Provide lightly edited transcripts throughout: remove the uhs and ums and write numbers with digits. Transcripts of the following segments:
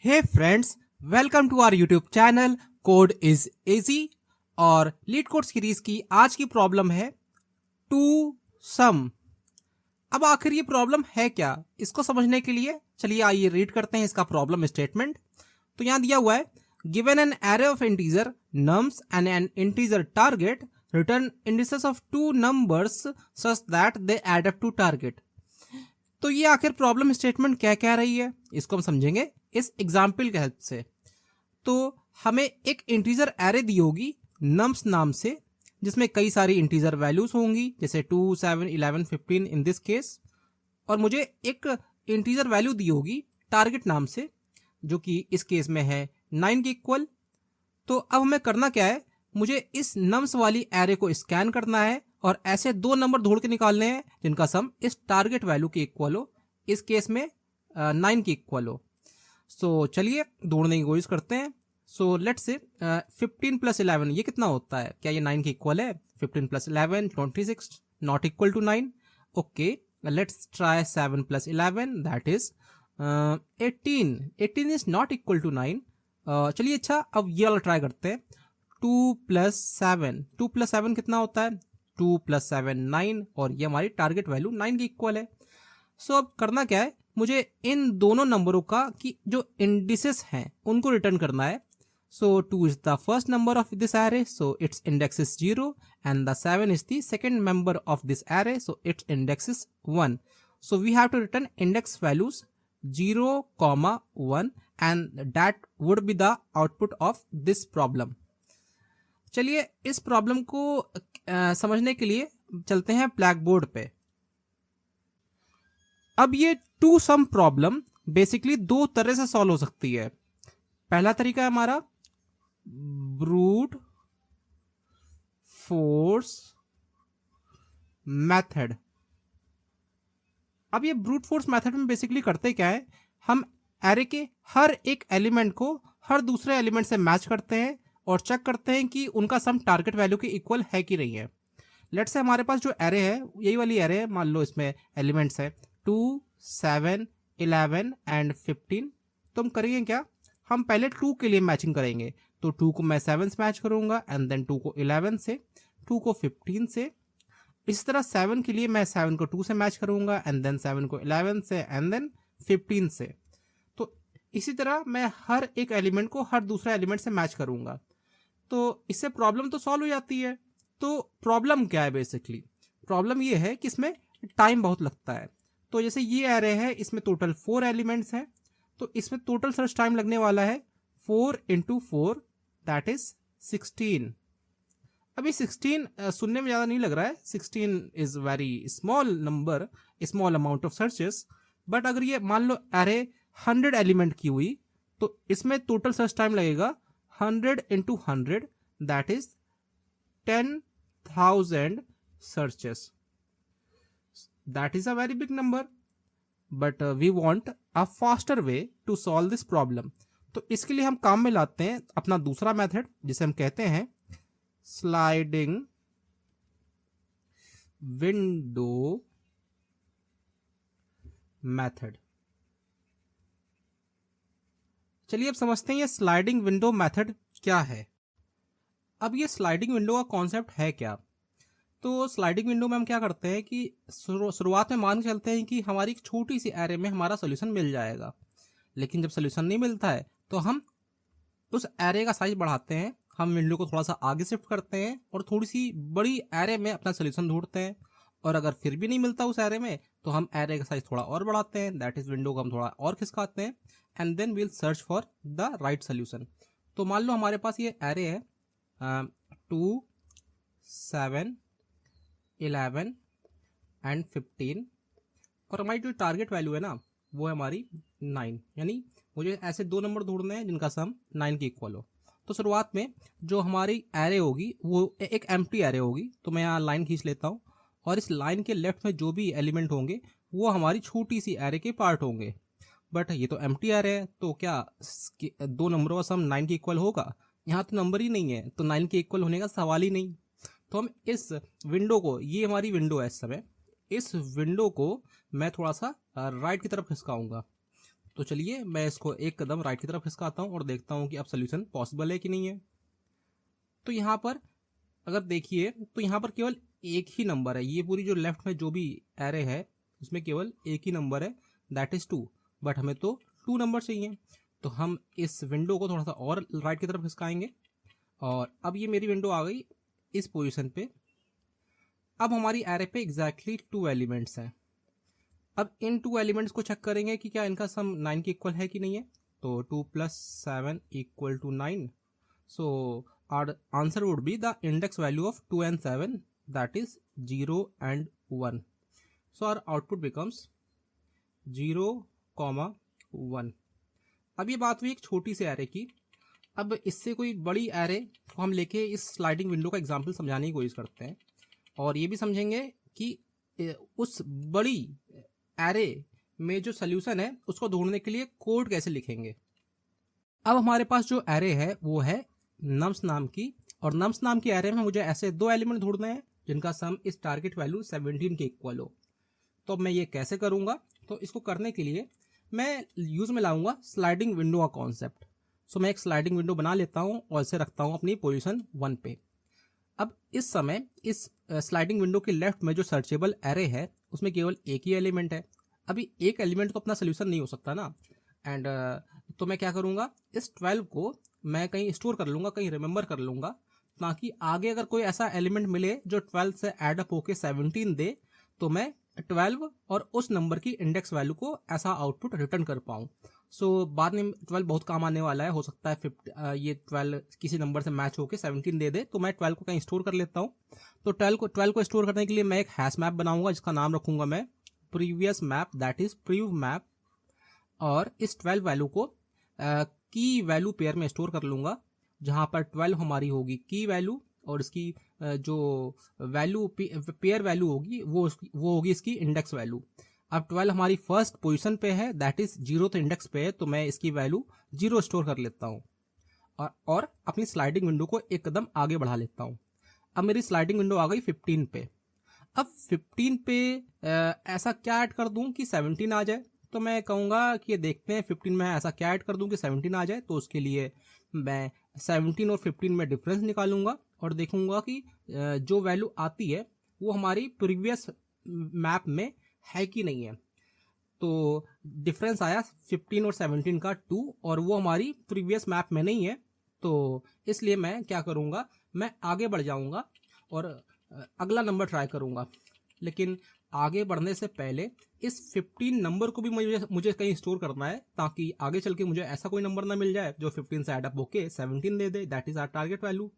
Hey friends, welcome to our YouTube channel code is easy. और LeetCode series की आज की problem है टू सम। अब आखिर ये प्रॉब्लम है क्या, इसको समझने के लिए चलिए आइए रीड करते हैं इसका प्रॉब्लम स्टेटमेंट। तो यहां दिया हुआ है, given an array of integer nums and an integer target, return indices of two numbers such that they add up to target. तो ये आखिर प्रॉब्लम स्टेटमेंट क्या कह रही है, इसको हम समझेंगे इस एग्जाम्पल के हेल्प से। तो हमें एक इंटीजर एरे दी होगी नम्स नाम से, जिसमें कई सारी इंटीजर वैल्यूज होंगी, जैसे 2, 7, 11, 15 इन दिस केस। और मुझे एक इंटीजर वैल्यू दी होगी टारगेट नाम से, जो कि इस केस में है 9 के इक्वल। तो अब हमें करना क्या है, मुझे इस नम्स वाली एरे को स्कैन करना है और ऐसे दो नंबर ढूंढ के निकालने हैं जिनका सम इस टारगेट वैल्यू के इक्वल हो, इस केस में 9 के इक्वल हो। सो चलिए ढूंढने की कोशिश करते हैं। सो लेट्स से 15 प्लस 11 ये कितना होता है, क्या ये 9 के इक्वल है? 15 plus 11 26, not equal to 9। Okay, let's try 7 plus 11 that is 18। 18 is not equal to 9। चलिए अच्छा, अब ये वाला ट्राई करते हैं। 2 प्लस 7, 2 प्लस 7 कितना होता है? 2 प्लस 7 9, और ये हमारी टारगेट वैल्यू 9 के इक्वल है। सो अब करना क्या है, मुझे इन दोनों नंबरों का की जो इंडिसेस हैं उनको रिटर्न करना है। So 2 is the first number of this array, so its index is 0, and the 7 is the second member of this array, so its index is 1। So we have to return index values 0, 1, and that would be the output of this problem. चलिए इस problem को समझने के लिए चलते हैं black board पे। अब ये टू सम प्रॉब्लम बेसिकली दो तरह से सॉल्व हो सकती है। पहला तरीका है हमारा ब्रूट फोर्स मेथड। अब ये ब्रूट फोर्स मेथड में बेसिकली करते क्या है, हम एरे के हर एक एलिमेंट को हर दूसरे एलिमेंट से मैच करते हैं और चेक करते हैं कि उनका सम टारगेट वैल्यू के इक्वल है कि नहीं है। लेट्स से हमारे पास जो एरे है यही वाली एरे है, मान लो इसमें एलिमेंट्स है 2, 7, 11 एंड 15। तो हम करेंगे क्या, हम पहले 2 के लिए मैचिंग करेंगे। तो 2 को मैं 7 से मैच करूंगा, एंड देन 2 को 11 से, 2 को 15 से। इस तरह 7 के लिए मैं 7 को 2 से मैच करूंगा, एंड देन 7 को 11 से, एंड देन 15 से। तो इसी तरह मैं हर एक एलिमेंट को हर दूसरा एलिमेंट से मैच करूंगा। तो इससे प्रॉब्लम तो सॉल्व हो जाती है। तो प्रॉब्लम क्या है, बेसिकली प्रॉब्लम ये है कि इसमें टाइम बहुत लगता है। तो जैसे ये एरे है, इसमें टोटल 4 एलिमेंट्स हैं, तो इसमें टोटल सर्च टाइम लगने वाला है 4 इंटू 4 दैट इज 16। अभी 16 सुनने में ज़्यादा नहीं लग रहा है, 16 is very small number, small amount of searches. But अगर ये मान लो एरे 100 एलिमेंट की हुई, तो इसमें टोटल सर्च टाइम लगेगा 100 into 100 that is 10,000 searches. That is a very big number, but we want a faster way to solve this problem. तो इसके लिए हम काम में लाते हैं अपना दूसरा मेथड, जिसे हम कहते हैं स्लाइडिंग विंडो मेथड। चलिए अब समझते हैं ये स्लाइडिंग विंडो मेथड क्या है। अब ये स्लाइडिंग विंडो का कॉन्सेप्ट है क्या? तो स्लाइडिंग विंडो में हम क्या करते हैं कि शुरुआत में मान के चलते हैं कि हमारी एक छोटी सी एरे में हमारा सोल्यूशन मिल जाएगा। लेकिन जब सोल्यूशन नहीं मिलता है तो हम उस एरे का साइज बढ़ाते हैं, हम विंडो को थोड़ा सा आगे शिफ्ट करते हैं और थोड़ी सी बड़ी एरे में अपना सोल्यूशन ढूंढते हैं। और अगर फिर भी नहीं मिलता उस एरे में, तो हम एरे का साइज थोड़ा और बढ़ाते हैं, दैट इज विंडो को हम थोड़ा और खिसकाते हैं, and then we'll search for the right solution. तो मान लो हमारे पास ये एरे है 2, 7, 11 एंड 15, और हमारी जो टारगेट वैल्यू है ना वो है हमारी 9। यानी मुझे ऐसे दो नंबर ढूंढने हैं जिनका सम 9 के इक्वल हो। तो शुरुआत में जो हमारी एरे होगी वो एक एम्प्टी एरे होगी। तो मैं यहाँ लाइन खींच लेता हूँ, और इस लाइन के लेफ्ट में जो भी एलिमेंट होंगे वो हमारी छोटी सी एरे के पार्ट होंगे। बट ये तो एम्प्टी एरे है, तो क्या दो नंबरों का सम 9 के इक्वल होगा? यहाँ तो नंबर ही नहीं है, तो 9 के इक्वल होने का सवाल ही नहीं। तो हम इस विंडो को, ये हमारी विंडो है इस समय, इस विंडो को मैं थोड़ा सा राइट की तरफ खिसकाऊंगा। तो चलिए मैं इसको एक कदम राइट की तरफ खिसकाता हूँ और देखता हूँ कि अब सोल्यूशन पॉसिबल है कि नहीं है। तो यहाँ पर अगर देखिए तो यहाँ पर केवल एक ही नंबर है, ये पूरी जो लेफ्ट में जो भी एरे है उसमें केवल एक ही नंबर है, दैट इज 2। बट हमें तो 2 नंबर चाहिए, तो हम इस विंडो को थोड़ा सा और राइट की तरफ खिसकाएंगे और अब ये मेरी विंडो आ गई इस पोजीशन पे। अब हमारी एरे पे एग्जैक्टली 2 एलिमेंट्स हैं। अब इन 2 एलिमेंट्स को चेक करेंगे कि क्या इनका सम 9 के इक्वल है कि नहीं है। तो 2 + 7 = 9। So our answer would be the index value of 2 and 7, that is 0 and 1. So our output becomes 0, 1। अब ये बात हुई एक छोटी सी एरे की। अब इससे कोई बड़ी एरे को हम लेके इस स्लाइडिंग विंडो का एग्जाम्पल समझाने की कोशिश करते हैं और ये भी समझेंगे कि उस बड़ी एरे में जो सोल्यूशन है उसको ढूंढने के लिए कोड कैसे लिखेंगे। अब हमारे पास जो एरे है वो है नम्स नाम की, और नम्स नाम की एरे में मुझे ऐसे 2 एलिमेंट ढूंढने हैं जिनका सम इस टारगेट वैल्यू 17 के इक्वल हो। तो अब मैं ये कैसे करूंगा, तो इसको करने के लिए मैं यूज में लाऊंगा स्लाइडिंग विंडो का कॉन्सेप्ट। सो मैं एक स्लाइडिंग विंडो बना लेता हूं और इसे रखता हूं अपनी पोजीशन 1 पे। अब इस समय इस स्लाइडिंग विंडो के लेफ्ट में जो सर्चेबल एरे है उसमें केवल एक ही एलिमेंट है। अभी एक एलिमेंट तो अपना सोल्यूशन नहीं हो सकता ना, एंड तो मैं क्या करूंगा, इस 12 को मैं कहीं स्टोर कर लूंगा, कहीं रिमेंबर कर लूंगा, ताकि आगे अगर कोई ऐसा एलिमेंट मिले जो 12 से एड अप होके 17 दे तो मैं 12 और उस नंबर की इंडेक्स वैल्यू को ऐसा आउटपुट रिटर्न कर पाऊँ। सो बाद में 12 बहुत काम आने वाला है, हो सकता है ये 12 किसी नंबर से मैच होके 17 दे दे, तो मैं 12 को कहीं स्टोर कर लेता हूँ। तो 12 को स्टोर करने के लिए मैं एक हैश मैप बनाऊंगा जिसका नाम रखूंगा मैं previous map, that is prev map, और इस 12 वैल्यू को की वैल्यू पेयर में स्टोर कर लूंगा, जहां पर 12 हमारी होगी की वैल्यू और इसकी जो वैल्यू पेयर वैल्यू होगी वो होगी इसकी इंडेक्स वैल्यू। अब 12 हमारी फर्स्ट पोजीशन पे है, दैट इज 0th इंडेक्स पे है, तो मैं इसकी वैल्यू 0 स्टोर कर लेता हूँ और अपनी स्लाइडिंग विंडो को एक कदम आगे बढ़ा लेता हूँ। अब मेरी स्लाइडिंग विंडो आ गई 15 पे। अब 15 पे ऐसा क्या ऐड कर दूं कि 17 आ जाए। तो मैं कहूँगा कि ये देखते हैं 15 में ऐसा क्या ऐड कर दूं कि 17 आ जाए। तो उसके लिए मैं 17 और 15 में डिफरेंस निकालूंगा और देखूंगा कि जो वैल्यू आती है वो हमारी प्रीवियस मैप में है कि नहीं है। तो डिफरेंस आया 15 और 17 का 2, और वो हमारी प्रीवियस मैप में नहीं है। तो इसलिए मैं क्या करूँगा, मैं आगे बढ़ जाऊँगा और अगला नंबर ट्राई करूँगा। लेकिन आगे बढ़ने से पहले इस 15 नंबर को भी मुझे कहीं स्टोर करना है, ताकि आगे चल के मुझे ऐसा कोई नंबर ना मिल जाए जो 15 से एड अप होके 17 दे दे, that is our target value.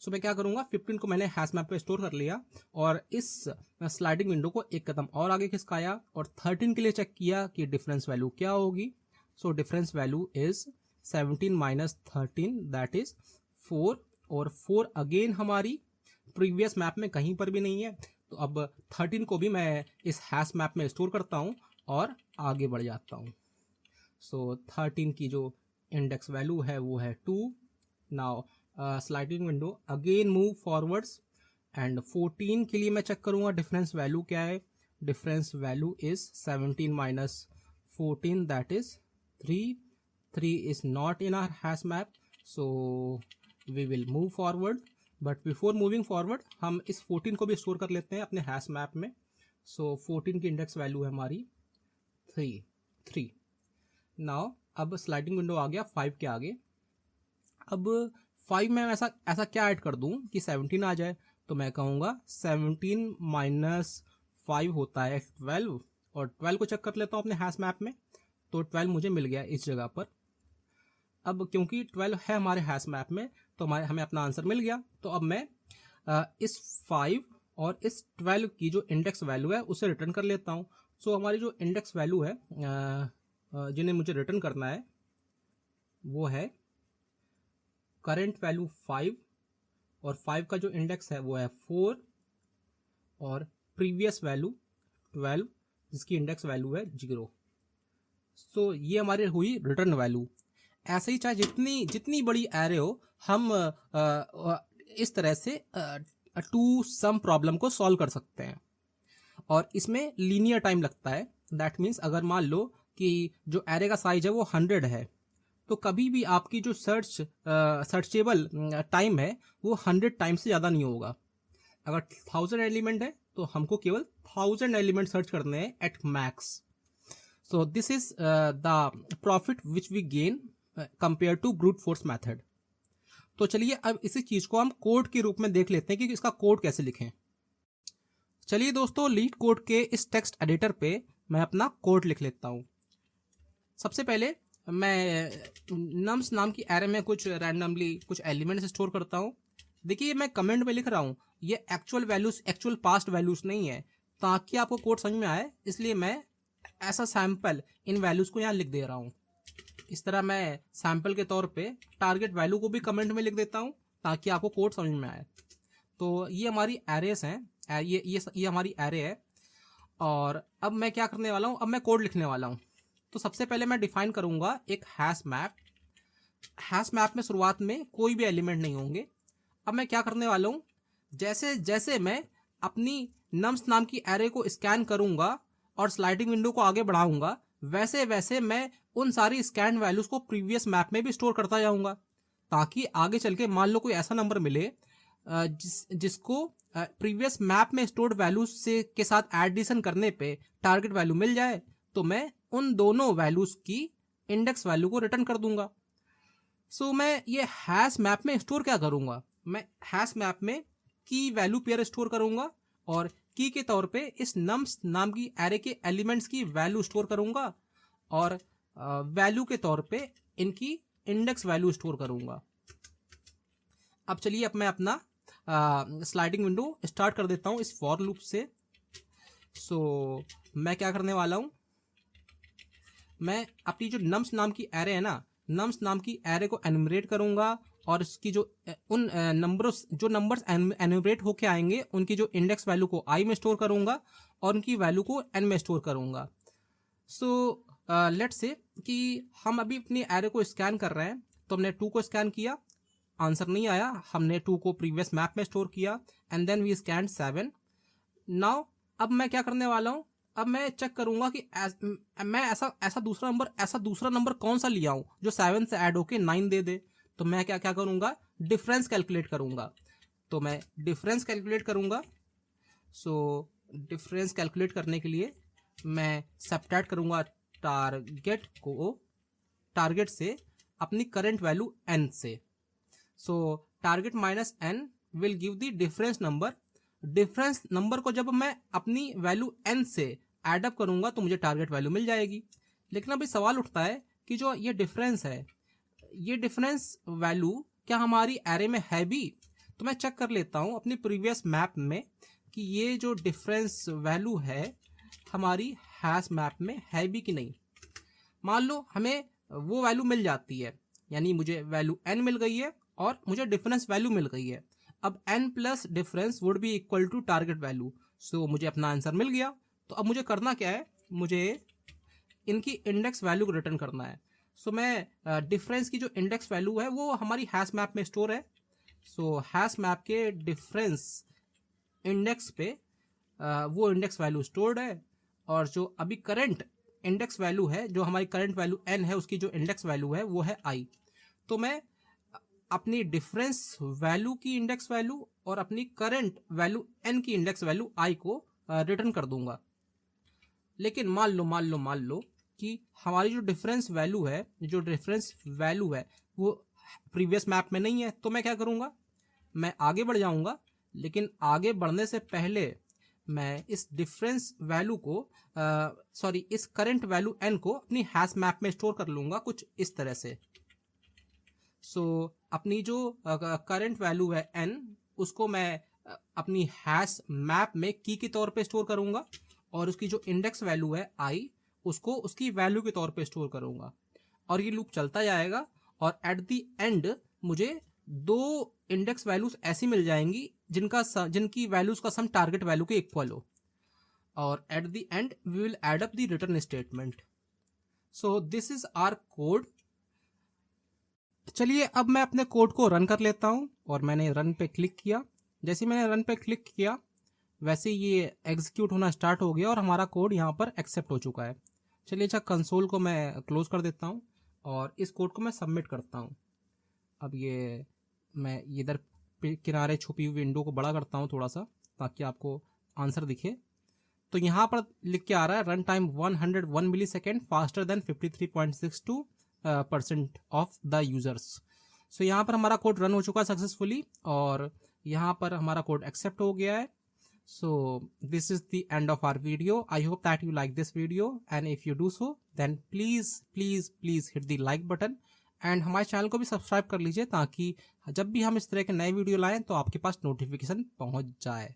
So मैं क्या करूंगा, 15 को मैंने हैश मैप पे स्टोर कर लिया और इस स्लाइडिंग विंडो को एक कदम और आगे खिसकाया और 13 के लिए चेक किया कि डिफरेंस वैल्यू क्या होगी। So difference value is 17 minus 13, that is 4, और 4 अगेन हमारी प्रीवियस मैप में कहीं पर भी नहीं है। तो अब 13 को भी मैं इस हैश मैप में स्टोर करता हूं और आगे बढ़ जाता हूं। सो 13 की जो इंडेक्स वैल्यू है वो है 2। Now sliding window again move forwards, and 14 के लिए मैं चेक करूंगा डिफरेंस वैल्यू क्या है। Difference value is 17 minus 14, that is 3। 3 is not in our hash map, so we will move forward, but before moving forward हम इस 14 को भी स्टोर कर लेते हैं अपने हैश मैप में। सो 14 की इंडेक्स वैल्यू है हमारी 3। नाउ अब स्लाइडिंग विंडो आ गया 5 के आगे। अब 5 में ऐसा क्या ऐड कर दूं कि 17 आ जाए। तो मैं कहूँगा 17 माइनस 5 होता है 12, और 12 को चेक कर लेता हूँ अपने हैश मैप में। तो 12 मुझे मिल गया इस जगह पर। अब क्योंकि 12 है हमारे हैश मैप में तो हमें अपना आंसर मिल गया। तो अब मैं इस 5 और इस 12 की जो इंडेक्स वैल्यू है उसे रिटर्न कर लेता हूँ। सो हमारी जो इंडेक्स वैल्यू है जिन्हें मुझे रिटर्न करना है वो है करंट वैल्यू 5, और 5 का जो इंडेक्स है वो है 4, और प्रीवियस वैल्यू 12 जिसकी इंडेक्स वैल्यू है 0। सो ये हमारी हुई रिटर्न वैल्यू। ऐसे ही चाहे जितनी बड़ी एरे हो हम इस तरह से टू सम प्रॉब्लम को सॉल्व कर सकते हैं, और इसमें लीनियर टाइम लगता है। दैट मीन्स अगर मान लो कि जो एरे का साइज है वो 100 है, तो कभी भी आपकी जो सर्चेबल टाइम है वो 100 टाइम से ज़्यादा नहीं होगा। अगर 1000 एलिमेंट है तो हमको केवल 1000 एलिमेंट सर्च करने हैं at max. So this is the profit which we gain compare to brute force method. तो चलिए अब इसी चीज को हम कोड के रूप में देख लेते हैं कि इसका कोड कैसे लिखें। चलिए दोस्तों, लीड कोड के इस टेक्स्ट एडिटर पे मैं अपना कोड लिख लेता हूँ। सबसे पहले मैं नम्स नाम की एरे में कुछ रैंडमली कुछ एलिमेंट्स स्टोर करता हूँ। देखिए मैं कमेंट में लिख रहा हूँ, ये actual values, actual past values नहीं है, ताकि आपको कोड समझ में आए, इसलिए मैं ऐसा सैंपल इन वैल्यूज को यहाँ लिख दे रहा हूँ। इस तरह मैं सैंपल के तौर पे टारगेट वैल्यू को भी कमेंट में लिख देता हूँ ताकि आपको कोड समझ में आए। तो ये हमारी एरेस हैं, ये हमारी एरे है। और अब मैं क्या करने वाला हूँ, अब मैं कोड लिखने वाला हूँ। तो सबसे पहले मैं डिफाइन करूँगा एक हैश मैप। हैश मैप में शुरुआत में कोई भी एलिमेंट नहीं होंगे। अब मैं क्या करने वाला हूँ, जैसे जैसे मैं अपनी नम्स नाम की एरे को स्कैन करूँगा और स्लाइडिंग विंडो को आगे बढ़ाऊंगा, वैसे वैसे मैं उन सारी स्कैन वैल्यूज को प्रीवियस मैप में भी स्टोर करता जाऊंगा, ताकि आगे चल के मान लो कोई ऐसा नंबर मिले जिसको प्रीवियस मैप में स्टोर्ड वैल्यूज से के साथ एडिशन करने पे टारगेट वैल्यू मिल जाए, तो मैं उन दोनों वैल्यूज की इंडेक्स वैल्यू को रिटर्न कर दूंगा। सो मैं ये हैश मैप में स्टोर क्या करूंगा, मैं हैश मैप में की वैल्यू पेयर स्टोर करूंगा और की के तौर पे इस नम्स नाम की एरे के एलिमेंट्स की वैल्यू स्टोर करूंगा और वैल्यू के तौर पे इनकी इंडेक्स वैल्यू स्टोर करूंगा। अब चलिए, अब मैं अपना स्लाइडिंग विंडो स्टार्ट कर देता हूं इस फॉर लूप से। सो मैं क्या करने वाला हूं, मैं अपनी जो नम्स नाम की एरे है ना, नम्स नाम की एरे को एनुमरेट करूंगा और इसकी जो उन नंबर्स एनुमरेट होके आएंगे उनकी जो इंडेक्स वैल्यू को आई में स्टोर करूंगा और उनकी वैल्यू को एन में स्टोर करूंगा। सो लेट्स से कि हम अभी अपनी एरे को स्कैन कर रहे हैं, तो हमने 2 को स्कैन किया, आंसर नहीं आया, हमने 2 को प्रीवियस मैप में स्टोर किया and then we scan 7। Now अब मैं क्या करने वाला हूँ, अब मैं चेक करूंगा कि मैं ऐसा दूसरा नंबर कौन सा लिया हूं जो 7 से ऐड होके 9 दे दे। तो मैं क्या क्या करूंगा, डिफरेंस कैलकुलेट करूंगा। तो मैं डिफरेंस कैलकुलेट करूंगा। सो डिफरेंस कैलकुलेट करने के लिए मैं सब्ट्रैक्ट करूंगा टारगेट से अपनी करंट वैल्यू n से। सो target minus n will give the difference number. Difference number को जब मैं अपनी वैल्यू n से एड अप करूंगा तो मुझे टारगेट वैल्यू मिल जाएगी। लेकिन अभी सवाल उठता है कि जो ये डिफरेंस है, ये डिफरेंस वैल्यू क्या हमारी एरे में है भी? तो मैं चेक कर लेता हूं अपनी प्रीवियस मैप में कि ये जो डिफरेंस वैल्यू है हमारी हैश मैप में है भी कि नहीं। मान लो हमें वो वैल्यू मिल जाती है, यानी मुझे वैल्यू n मिल गई है और मुझे डिफरेंस वैल्यू मिल गई है। अब n plus difference would be equal to target value. So मुझे अपना आंसर मिल गया। तो अब मुझे करना क्या है, मुझे इनकी इंडेक्स वैल्यू को रिटर्न करना है। सो मैं डिफरेंस की जो इंडेक्स वैल्यू है वो हमारी हैश मैप में स्टोर है। सो हैश मैप के डिफरेंस इंडेक्स पे वो इंडेक्स वैल्यू स्टोर्ड है और जो अभी करंट इंडेक्स वैल्यू है, जो हमारी करंट वैल्यू n है, उसकी जो इंडेक्स वैल्यू है वो है i। तो मैं अपनी डिफरेंस वैल्यू की इंडेक्स वैल्यू और अपनी करंट वैल्यू n की इंडेक्स वैल्यू i को रिटर्न कर दूंगा। लेकिन मान लो कि हमारी जो डिफरेंस वैल्यू है वो प्रीवियस मैप में नहीं है, तो मैं क्या करूंगा, मैं आगे बढ़ जाऊंगा। लेकिन आगे बढ़ने से पहले मैं इस डिफरेंस वैल्यू को इस करंट वैल्यू n को अपनी हैश मैप में स्टोर कर लूंगा कुछ इस तरह से। सो अपनी जो करंट वैल्यू है n, उसको मैं अपनी हैश मैप में की के तौर पे स्टोर करूंगा और उसकी जो इंडेक्स वैल्यू है i, उसको उसकी वैल्यू के तौर पे स्टोर करूंगा और ये लूप चलता जाएगा और एट द एंड मुझे 2 इंडेक्स वैल्यूज ऐसी मिल जाएंगी जिनकी वैल्यूज का सम टारगेट वैल्यू के इक्वल हो और at the end we will add up the return statement. So this is our code. चलिए अब मैं अपने कोड को रन कर लेता हूं और मैंने रन पे क्लिक किया। जैसे मैंने रन पे क्लिक किया वैसे ये एग्जीक्यूट होना स्टार्ट हो गया और हमारा कोड यहाँ पर एक्सेप्ट हो चुका है। चलिए अच्छा, कंसोल को मैं क्लोज कर देता हूँ और इस कोड को मैं सबमिट करता हूँ। अब ये मैं इधर किनारे छुपी हुई विंडो को बड़ा करता हूँ थोड़ा सा, ताकि आपको आंसर दिखे। तो यहाँ पर लिख के आ रहा है run time 101 millisecond faster than 53.62% of the users. So यहाँ पर हमारा कोड रन हो चुका है सक्सेसफुली और यहाँ पर हमारा कोड एक्सेप्ट हो गया है। So this is the end of our video. I hope that you like this video, and if you do so then please hit the like button and हमारे चैनल को भी सब्सक्राइब कर लीजिए, ताकि जब भी हम इस तरह के नए वीडियो लाएं तो आपके पास नोटिफिकेशन पहुंच जाए।